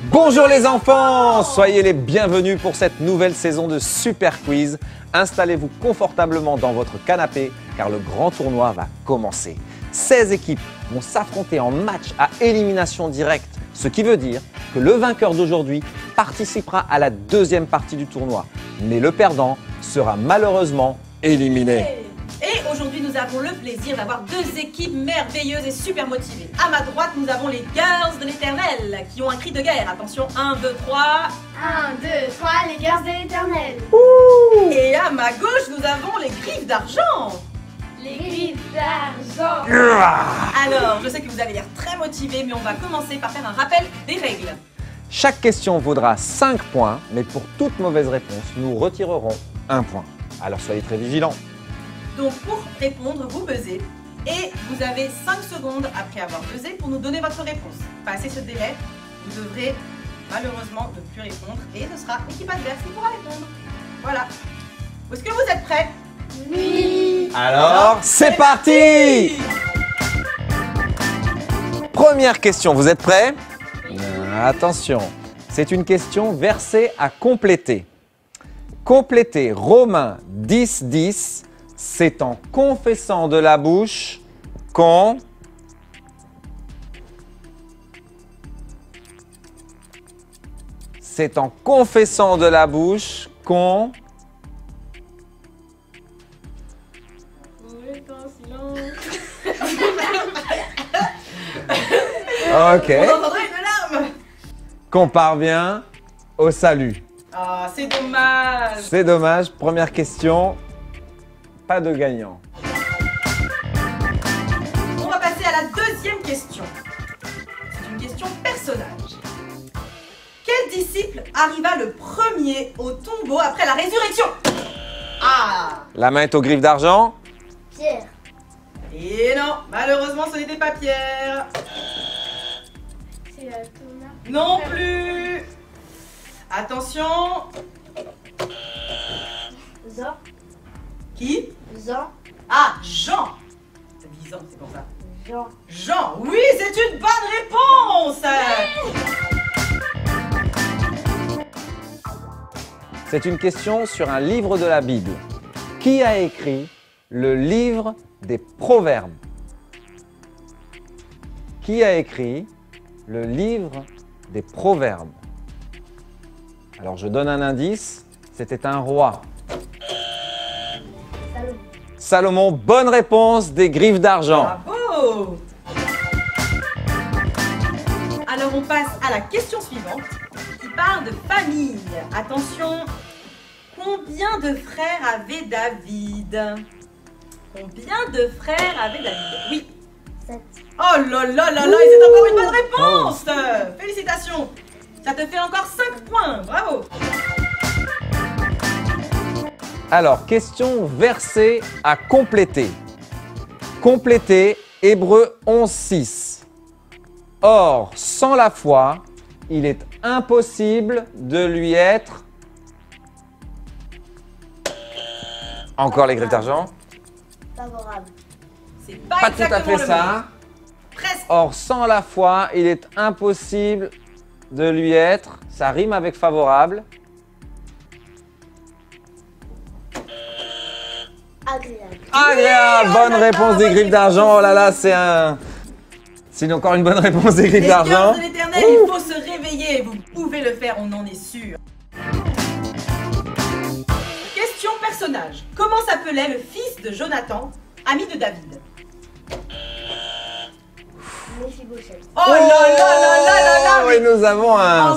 Bonjour les enfants, soyez les bienvenus pour cette nouvelle saison de Super Quiz. Installez-vous confortablement dans votre canapé car le grand tournoi va commencer. 16 équipes vont s'affronter en match à élimination directe, ce qui veut dire que le vainqueur d'aujourd'hui participera à la deuxième partie du tournoi. Mais le perdant sera malheureusement éliminé. Et aujourd'hui, nous avons le plaisir d'avoir deux équipes merveilleuses et super motivées. À ma droite, nous avons les Girls de l'Éternel qui ont un cri de guerre. Attention, 1, 2, 3. 1, 2, 3, les Girls de l'Éternel. Et à ma gauche, nous avons les Griffes d'Argent. Les Griffes d'Argent. Alors, je sais que vous avez l'air très motivés, mais on va commencer par faire un rappel des règles. Chaque question vaudra 5 points, mais pour toute mauvaise réponse, nous retirerons 1 point. Alors soyez très vigilants. Donc pour répondre, vous buzzez et vous avez 5 secondes après avoir buzzé pour nous donner votre réponse. Passé ce délai, vous devrez malheureusement ne plus répondre et ce sera l'équipe adverse qui pourra répondre. Voilà. Est-ce que vous êtes prêts? Oui. Alors, c'est parti! Première question, vous êtes prêts? Attention, c'est une question versée à compléter. Compléter Romains 10, 10. C'est en confessant de la bouche qu'on... C'est en confessant de la bouche qu'on... Ok. On entendrait une larme. Qu'on parvient au salut. Ah, c'est dommage. C'est dommage. Première question. Pas de gagnant. On va passer à la deuxième question. C'est une question personnage. Quel disciple arriva le premier au tombeau après la résurrection? Ah! La main est aux griffes d'argent. Pierre. Et non, malheureusement ce n'était pas Pierre. C'est Thomas. Non plus. Attention. Jean. Qui? Jean. Ah, Jean. C'est 10 ans, c'est pour ça. Jean. Jean, oui, c'est une bonne réponse. C'est une question sur un livre de la Bible. Qui a écrit le livre des Proverbes? Qui a écrit le livre des Proverbes? Alors je donne un indice, c'était un roi. Salomon. Salomon, bonne réponse des griffes d'argent. Bravo. Alors on passe à la question suivante qui parle de famille. Attention, combien de frères avait David? Combien de frères avait David? Oui. 7. Oh là là là là, et c'est encore une bonne réponse. Félicitations. Ça te fait encore 5 points, bravo. Alors, question versée à compléter. Compléter Hébreux 11, 6. Or, sans la foi, il est impossible de lui être... Encore les griffes d'argent. Favorable. C'est pas, Pas tout à exactement fait le ça. mot. Presque. Or, sans la foi, il est impossible de lui être... Ça rime avec favorable. Agréable. Agréable, Oui, bonne oh là réponse là, des bonne griffes d'argent. Oh là là, réponse. c'est un... C'est encore une bonne réponse des griffes Les d'argent. Girls de l'Éternel, il faut se réveiller. Vous pouvez le faire, on en est sûr. Question personnage. Comment s'appelait le fils de Jonathan, ami de David? Méphibosheth. Oh là là là là là là, Oui, mais nous avons encore un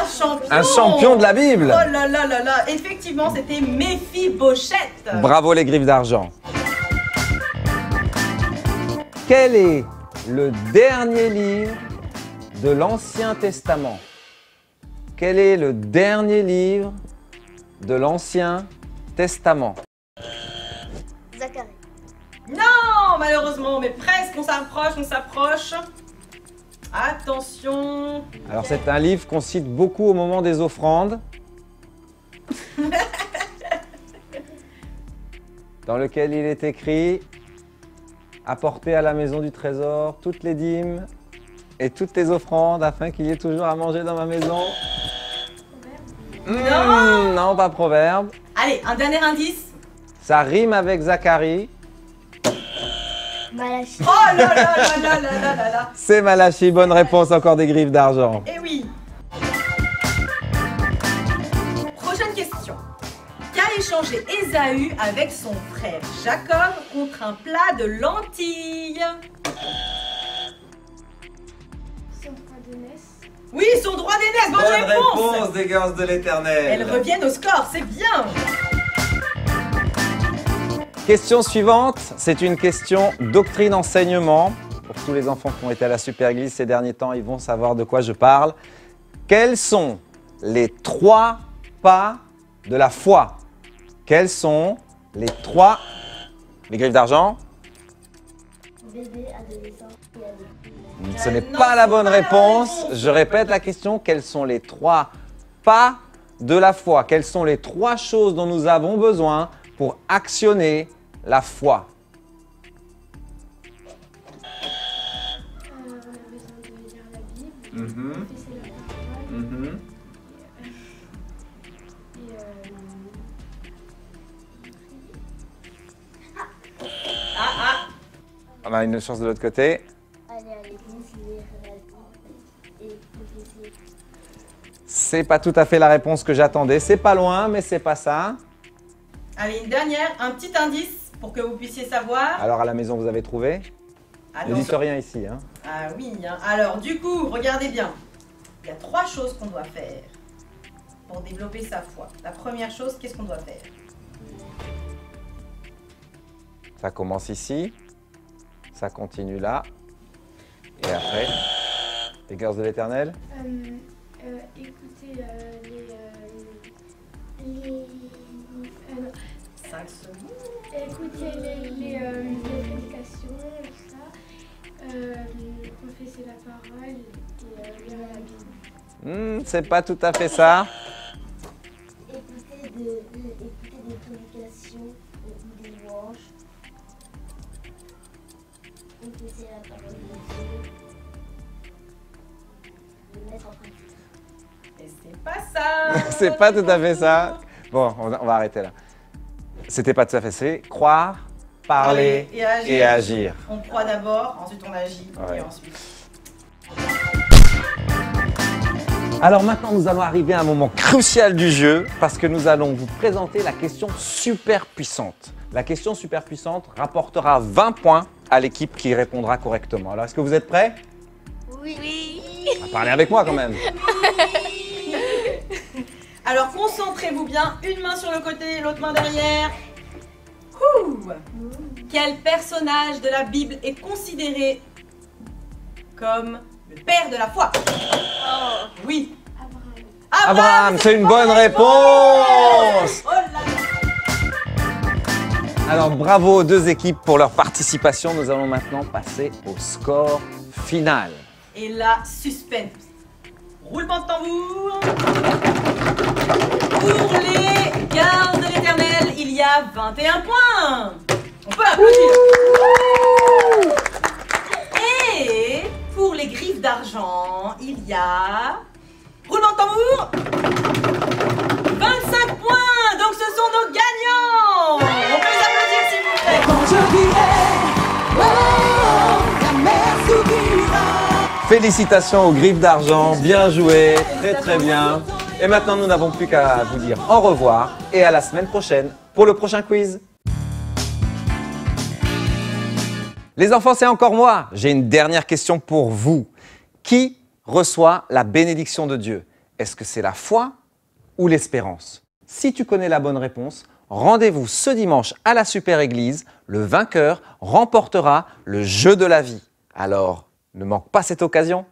champion. un champion de la Bible. Oh là là là là. Effectivement, c'était Méphibosheth. Bravo les griffes d'argent. Quel est le dernier livre de l'Ancien Testament? Quel est le dernier livre de l'Ancien Testament? Zacharie. Non, malheureusement, mais presque, on s'approche. Attention. Alors c'est un livre qu'on cite beaucoup au moment des offrandes. Dans lequel il est écrit « Apportez à la maison du trésor toutes les dîmes et toutes tes offrandes afin qu'il y ait toujours à manger dans ma maison. Non, pas proverbe. Allez, un dernier indice. Ça rime avec Zacharie. Malachie. Oh là là là là là là là là. C'est Malachie, bonne réponse, encore des griffes d'argent. Eh oui. Prochaine question. Qu'a échangé Ésaü avec son frère Jacob contre un plat de lentilles? Son droit de naissance. Oui, son droit d'aînesse, bonne réponse. des gosses de l'Éternel. Elles reviennent au score, c'est bien. Question suivante, c'est une question doctrine-enseignement. Pour tous les enfants qui ont été à la Super Église ces derniers temps, ils vont savoir de quoi je parle. Quels sont les 3 pas de la foi? Quels sont les 3... Les griffes d'argent? Bébé, adolescent et adulte. Ce n'est non, pas la c'est bonne pas la réponse. réponse. Je répète la question. Quels sont les 3 pas de la foi? Quelles sont les 3 choses dont nous avons besoin pour actionner la foi? On a besoin de lire la Bible, confesser la parole On a une chance de l'autre côté. aller à l'église, lire la Bible et confesser. C'est pas tout à fait la réponse que j'attendais. C'est pas loin, mais c'est pas ça. Allez, une dernière, un petit indice pour que vous puissiez savoir. Alors à la maison, vous avez trouvé? Ne dites rien ici. Hein. Ah oui, hein. Alors du coup, regardez bien. Il y a 3 choses qu'on doit faire pour développer sa foi. La première chose, qu'est-ce qu'on doit faire? Ça commence ici. Ça continue là. Et après, les gosses de l'Éternel. Écouter les 5 secondes. écouter les prédications, tout ça, confesser la parole et lire la Bible. C'est pas tout à fait ça. Écouter des prédications ou des louanges. Confesser la parole de Dieu. Le mettre en pratique. Et c'est pas ça. C'est pas tout à fait ça. Bon, on va arrêter là. C'était pas tout à fait ça. C'est croire, parler et agir. On croit d'abord, ensuite on agit Ouais. et ensuite. Alors maintenant, nous allons arriver à un moment crucial du jeu parce que nous allons vous présenter la question super puissante. La question super puissante rapportera 20 points à l'équipe qui répondra correctement. Alors, est-ce que vous êtes prêts? Oui. Parlez avec moi quand même. Alors concentrez-vous bien, une main sur le côté, l'autre main derrière. Ouh. Quel personnage de la Bible est considéré comme le père de la foi? Oui. Abraham, c'est une bonne réponse. Oh là là. Alors, bravo aux 2 équipes pour leur participation. Nous allons maintenant passer au score final. Et là, suspense. Roulement de tambour. Pour les gardes de l'Éternel, il y a 21 points. On peut applaudir. Et pour les griffes d'argent, il y a... Roulement de tambour. 25 points. Donc ce sont nos gagnants. On peut les applaudir s'il vous plaît. Félicitations aux griffes d'argent, bien joué, très très bien. Et maintenant, nous n'avons plus qu'à vous dire au revoir et à la semaine prochaine pour le prochain quiz. Les enfants, c'est encore moi. J'ai une dernière question pour vous. Qui reçoit la bénédiction de Dieu? Est-ce que c'est la foi ou l'espérance? Si tu connais la bonne réponse, rendez-vous ce dimanche à la Super Église. Le vainqueur remportera le jeu de la vie. Alors, ne manque pas cette occasion.